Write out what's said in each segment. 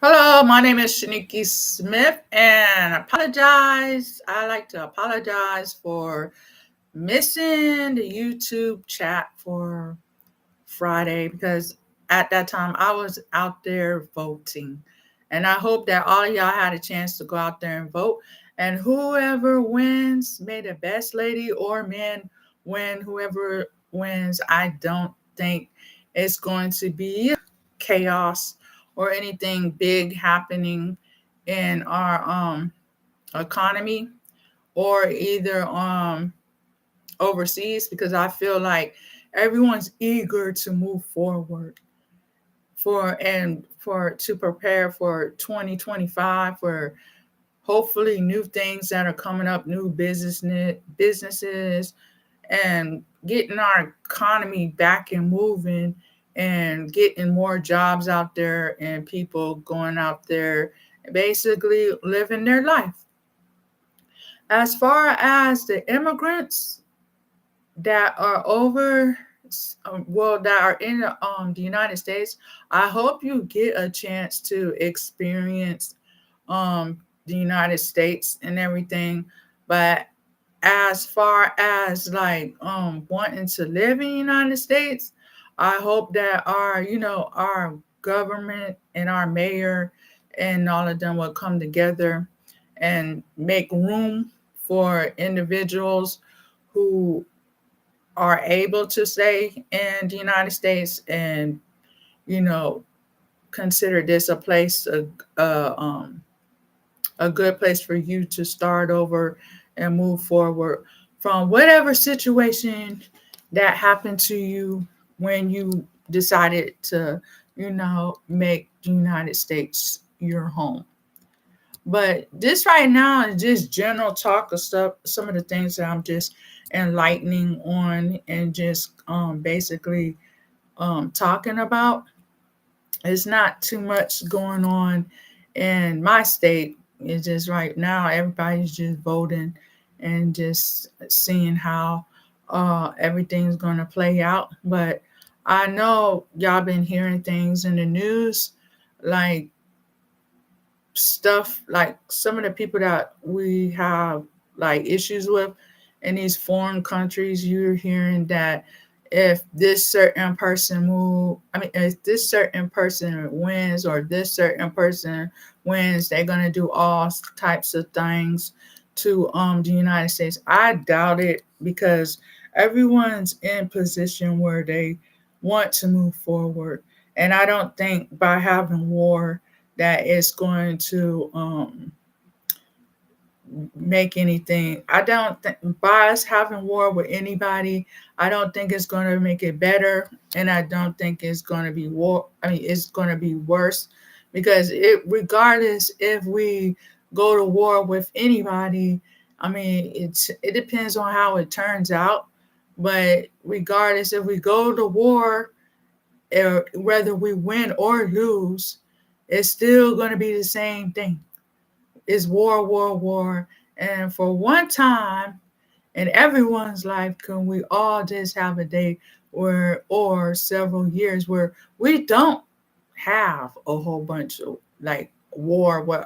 Hello, my name is Shaniki Smith, and I like to apologize for missing the YouTube chat for Friday because at that time I was out there voting. And I hope that all of y'all had a chance to go out there and vote. And whoever wins, may the best lady or man win. Whoever wins, I don't think it's going to be chaos or anything big happening in our economy or either overseas, because I feel like everyone's eager to move forward for to prepare for 2025, for hopefully new things that are coming up, new businesses, and getting our economy back and moving, and getting more jobs out there and people going out there basically living their life. As far as the immigrants that are that are in the United States, I hope you get a chance to experience the United States and everything. But as far as like wanting to live in the United States, I hope that our government and our mayor and all of them will come together and make room for individuals who are able to stay in the United States, and you know consider this a, a good place for you to start over and move forward from whatever situation that happened to you when you decided to make the United States your home. But this right now is just general talk of stuff, some of the things that I'm just enlightening on and just basically talking about. It's not too much going on in my state. It's just right now everybody's just voting and just seeing how everything's going to play out. But I know y'all been hearing things in the news, like stuff like some of the people that we have like issues with in these foreign countries. You're hearing that if this certain person if this certain person wins or this certain person wins, they're gonna do all types of things to the United States. I doubt it, because everyone's in position where they want to move forward, and I don't think by having war that it's going to make anything. I don't think by us having war with anybody, I don't think it's going to make it better, and I don't think it's going to be war. It's going to be worse, because regardless if we go to war with anybody, it depends on how it turns out. But regardless if we go to war, or whether we win or lose, it's still going to be the same thing. It's war, war, war. And for one time in everyone's life, can we all just have a day or several years where we don't have a whole bunch of like war with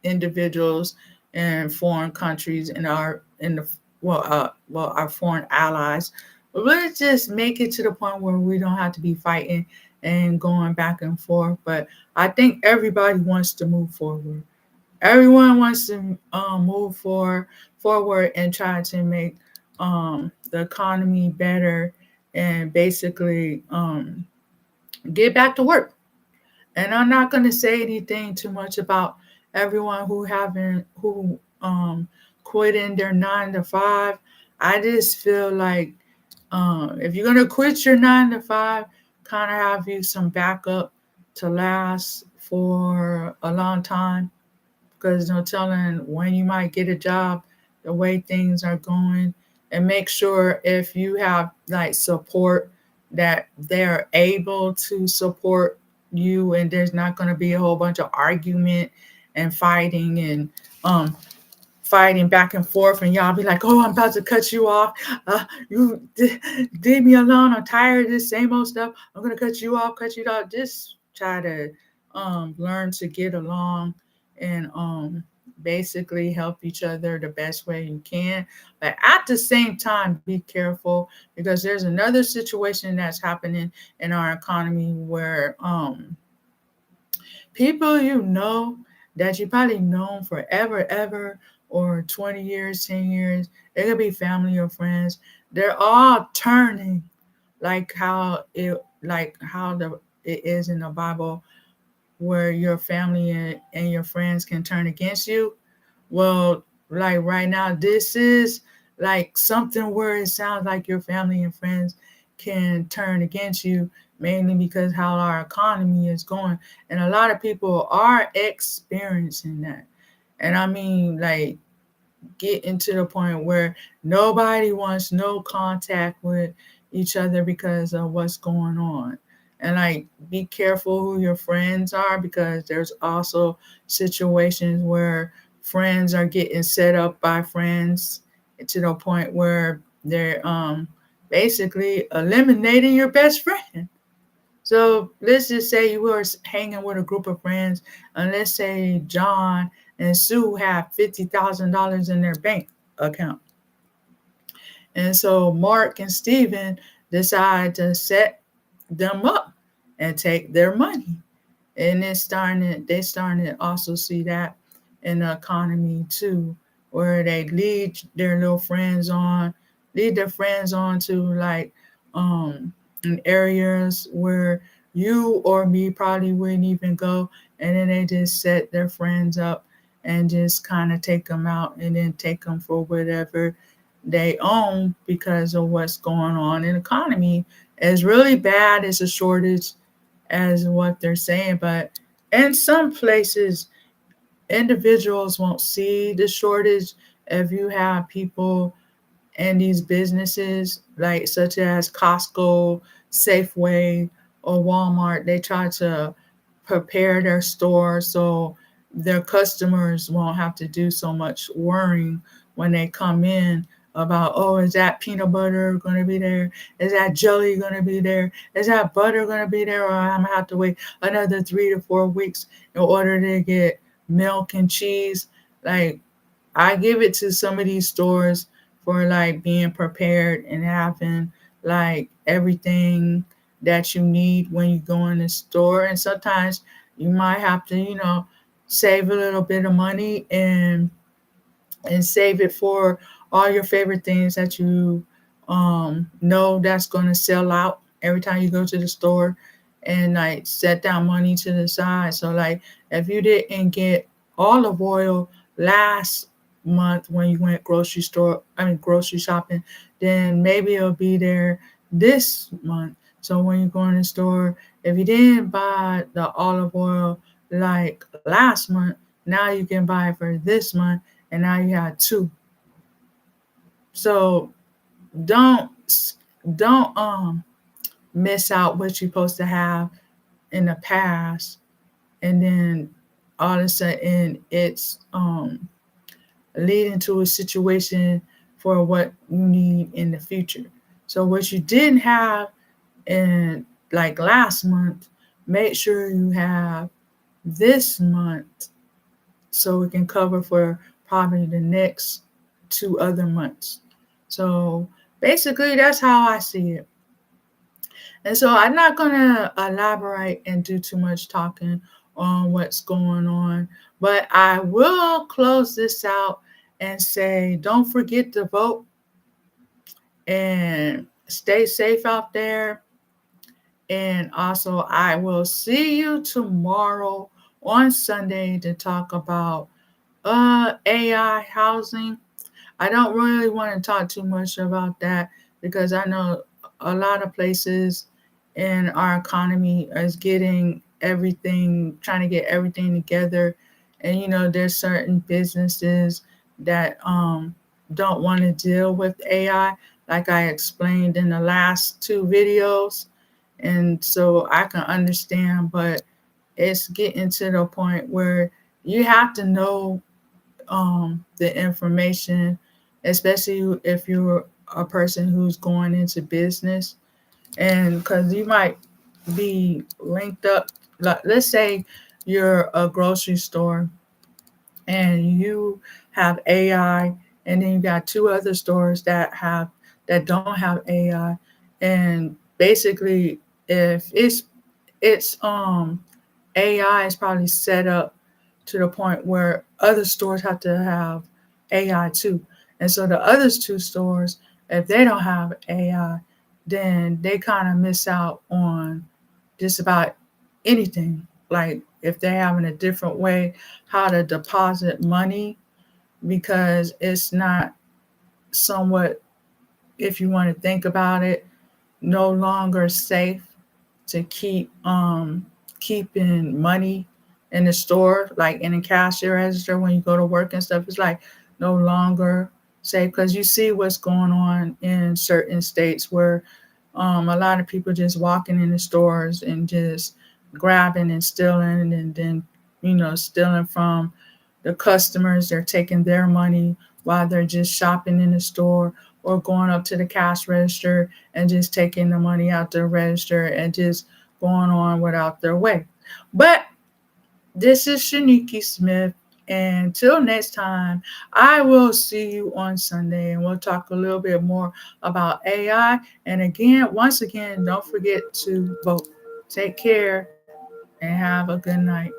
individuals in foreign countries in the our foreign allies. But let's just make it to the point where we don't have to be fighting and going back and forth. But I think everybody wants to move forward. Everyone wants to move forward and try to make the economy better, and basically get back to work. And I'm not going to say anything too much about everyone who quit in their 9 to 5. I just feel like if you're going to quit your 9 to 5, kind of have you some backup to last for a long time, because no telling when you might get a job, the way things are going. And make sure if you have like support, that they're able to support you, and there's not going to be a whole bunch of argument and fighting and fighting back and forth, and y'all be like, oh, I'm about to cut you off. Leave me alone. I'm tired of this same old stuff. I'm going to cut you off. Just try to learn to get along and basically help each other the best way you can. But at the same time, be careful because there's another situation that's happening in our economy where people you know that you probably known forever, ever, or 20 years, 10 years, it could be family or friends. They're all turning like how it is in the Bible where your family and your friends can turn against you. Well, like right now, this is like something where it sounds like your family and friends can turn against you, mainly because how our economy is going. And a lot of people are experiencing that. And I mean, like, getting to the point where nobody wants no contact with each other because of what's going on. And like, be careful who your friends are because there's also situations where friends are getting set up by friends to the point where they're basically eliminating your best friend. So let's just say you were hanging with a group of friends, and let's say John and Sue have $50,000 in their bank account. And so Mark and Steven decide to set them up and take their money. And they starting to also see that in the economy too, where they lead their friends on to like in areas where you or me probably wouldn't even go, and then they just set their friends up and just kind of take them out and then take them for whatever they own because of what's going on in the economy. It's really bad. It's a shortage as what they're saying, but in some places, individuals won't see the shortage if you have people in these businesses, like such as Costco, Safeway, or Walmart. They try to prepare their store so their customers won't have to do so much worrying when they come in about, oh, is that peanut butter going to be there? Is that jelly going to be there? Is that butter going to be there? Or I'm going to have to wait another 3 to 4 weeks in order to get milk and cheese. Like, I give it to some of these stores for like being prepared and having like everything that you need when you go in the store. And sometimes you might have to, save a little bit of money and save it for all your favorite things that you know that's going to sell out every time you go to the store, and like set that money to the side. So like, if you didn't get olive oil last month when you went grocery shopping, then maybe it'll be there this month. So when you go in the store, if you didn't buy the olive oil like last month, now you can buy it for this month, and now you have two. So don't don't miss out what you're supposed to have in the past, and then all of a sudden it's leading to a situation for what you need in the future. So what you didn't have in like last month, make sure you have this month so it can cover for probably the next 2 other months. So basically, that's how I see it. And so I'm not going to elaborate and do too much talking on what's going on, but I will close this out and say don't forget to vote and stay safe out there. And also, I will see you tomorrow on Sunday to talk about AI housing. I don't really want to talk too much about that because I know a lot of places in our economy is getting everything, trying to get everything together. And there's certain businesses that don't want to deal with AI, like I explained in the last 2 videos. And so I can understand, but it's getting to the point where you have to know the information, especially if you're a person who's going into business, and because you might be linked up let's say you're a grocery store and you have AI, and then you got two other stores that don't have AI, and basically, if it's AI is probably set up to the point where other stores have to have AI too. And so the other two stores, if they don't have AI, then they kind of miss out on just about anything. Like if they're having a different way how to deposit money, because it's not somewhat, if you want to think about it, no longer safe to keeping money in the store, like in the cashier register when you go to work and stuff. It's like no longer safe, because you see what's going on in certain states where a lot of people just walking in the stores and just grabbing and stealing, and then stealing from the customers. They're taking their money while they're just shopping in the store, or going up to the cash register and just taking the money out the register and just going on without their way. But this is Shaniki Smith. And until next time, I will see you on Sunday, and we'll talk a little bit more about AI. And again, once again, don't forget to vote. Take care and have a good night.